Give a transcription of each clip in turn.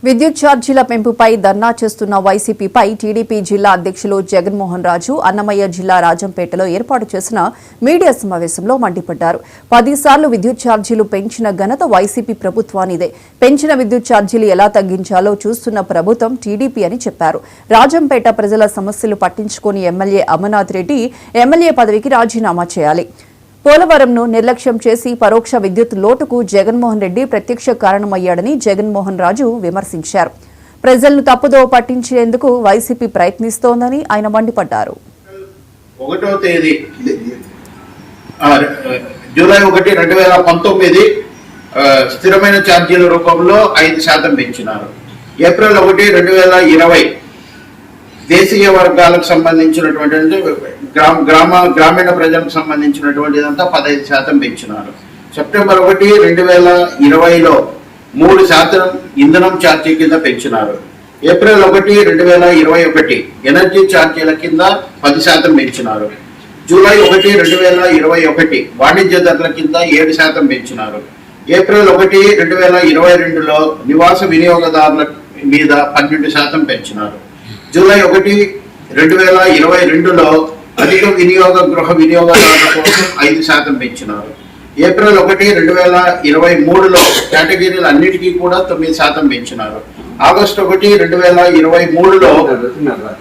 విద్యుత్ ఛార్జీల పెంపుపై ధర్నా చేస్తున్న వైసీపీపై టీడీపీ జిల్లా అధ్యక్షులు జగన్మోహన్ రాజు అన్నమయ్య జిల్లా రాజంపేటలో ఏర్పాటు చేసిన మీడియా సమావేశంలో మండిపడ్డారు. 10 సార్లు విద్యుత్ ఛార్జీలు పెంచిన ఘనత వైసీపీ ప్రభుత్వానిదే. పెంచిన విద్యుత్ ఛార్జీలు ఎలా తగ్గించాలో చూస్తున్న ప్రభుత్వం టీడీపీ అని చెప్పారు. రాజంపేట ప్రజల సమస్యలు పట్టించుకుని ఎమ్మెల్యే అమర్నాథ్ రెడ్డి ఎమ్మెల్యే పదవికి రాజీనామా చేయాలి. పోలవరంను నిర్లక్ష్యం చేసి పరోక్ష విద్యుత్ లోటుకు జగన్మోహన్ రెడ్డి ప్రత్యక్ష కారణమయ్యాడని జగన్మోహన్ రాజు విమర్శించారు. ప్రజలను తప్పుదోవ పట్టించేందుకు వైసీపీ ప్రయత్నిస్తోందని ఆయన మండిపడ్డారు. 1వ తేదీ జూలై 1, 2019 స్థిరమైన ఛార్జీల రూపంలో 5% పెంచినారు. ఏప్రిల్ 1, 2020 దేశీయ వర్గాలకు సంబంధించినటువంటి గ్రామీణ ప్రజలకు సంబంధించినటువంటిదంతా 15% పెంచినారు. సెప్టెంబర్ 1, 2020లో 3% ఇంధనం ఛార్జీ కింద పెంచినారు. ఏప్రిల్ 1, 2021 ఎనర్జీ ఛార్జీల కింద 10% పెంచినారు. జూలై 1, 2021 వాణిజ్య ధరల కింద 7% పెంచినారు. ఏప్రిల్ 1, 2022లో నివాస వినియోగదారుల మీద 12% పెంచినారు. జూలై 1, 2022లో అధిక గృహ వినియోగదారుల కోసం 5% పెంచినారు. ఏప్రిల్ 1, 2023లో కేటగిరీలు అన్నిటికీ కూడా 9% పెంచినారు. ఆగస్టు 1, 2023లో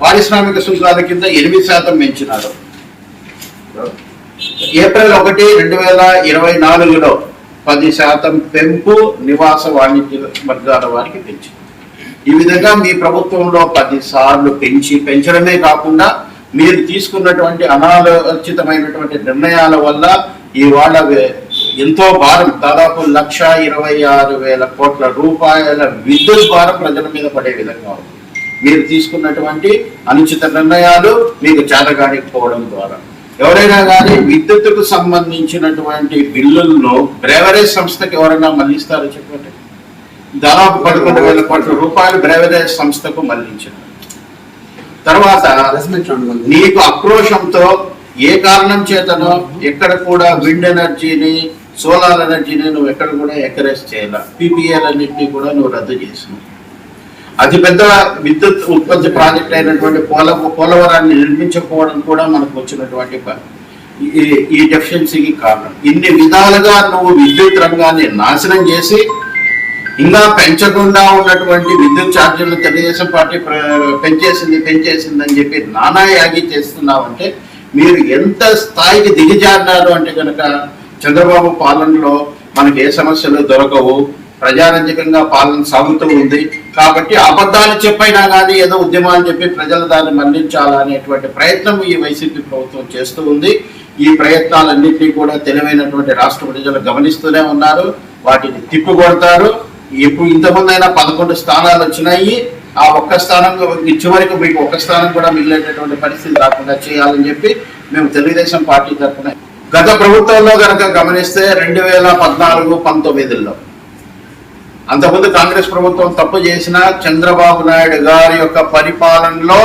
పారిశ్రామిక సుంకాల కింద 8% పెంచినారు. ఏప్రిల్ 1, 2024లో 10% పెంపు నివాస వాణిజ్య వర్గాల వారికి పెంచింది. ఈ విధంగా మీ ప్రభుత్వంలో 10 సార్లు పెంచడమే కాకుండా మీరు తీసుకున్నటువంటి అనాలోచితమైనటువంటి నిర్ణయాల వల్ల ఇవాళ ఎంతో భారం, దాదాపు 1,26,000 కోట్ల రూపాయల విద్యుత్ భారం ప్రజల మీద పడే విధంగా ఉంది. మీరు తీసుకున్నటువంటి అనుచిత నిర్ణయాలు మీకు చేతగానికపోవడం ద్వారా ఎవరైనా కానీ విద్యుత్తుకు సంబంధించినటువంటి బిల్లులను బ్రేవరేజ్ సంస్థకి ఎవరైనా మళ్లిస్తారో చెప్పండి. దాదాపు 11,000 కోట్ల రూపాయలు బ్రేవరేజ్ సంస్థకు మళ్లించారు. తర్వాత నీకు ఆక్రోషంతో ఏ కారణం చేతనో ఎక్కడ కూడా విండ్ ఎనర్జీని, సోలార్ ఎనర్జీని నువ్వు ఎక్కడ కూడా ఎంకరేజ్ చేయాల. పీపీఏలన్నింటినీ కూడా నువ్వు రద్దు చేసినావు. అతిపెద్ద విద్యుత్ ఉత్పత్తి ప్రాజెక్ట్ అయినటువంటి పోలవరాన్ని నిర్మించకపోవడం కూడా మనకు వచ్చినటువంటి ఈ డెఫిషియన్సీకి కారణం. ఇన్ని విధాలుగా నువ్వు విద్యుత్ రంగాన్ని నాశనం చేసి ఇంకా పెంచకుండా ఉన్నటువంటి విద్యుత్ ఛార్జీలు తెలుగుదేశం పార్టీ పెంచేసింది అని చెప్పి నానాయాగి చేస్తున్నామంటే మీరు ఎంత స్థాయికి దిగజారినారు అంటే కనుక చంద్రబాబు పాలనలో మనకి ఏ సమస్యలు దొరకవు, ప్రజారంజకంగా పాలన సాగుతూ ఉంది. కాబట్టి అబద్ధాలు చెప్పైనా కానీ ఏదో ఉద్యమాలు చెప్పి ప్రజలు దాన్ని మళ్లించాలనేటువంటి ప్రయత్నం ఈ వైసీపీ ప్రభుత్వం చేస్తూ ఉంది. ఈ ప్రయత్నాలన్నింటినీ కూడా తెలివైనటువంటి రాష్ట్ర ప్రజలు గమనిస్తూనే ఉన్నారు. వాటిని తిప్పికొడతారు. ఇప్పుడు ఇంతకుముందు అయినా 11 స్థానాలు వచ్చినాయి. ఆ ఒక్క స్థానం చివరికి మీకు ఒక్క స్థానం కూడా మిగిలేటటువంటి పరిస్థితి రాకుండా చేయాలని చెప్పి మేము తెలుగుదేశం పార్టీ తరఫున గత ప్రభుత్వంలో కనుక గమనిస్తే 2014-19లో అంతకుముందు కాంగ్రెస్ ప్రభుత్వం తప్పు చేసిన చంద్రబాబు నాయుడు గారి యొక్క పరిపాలనలో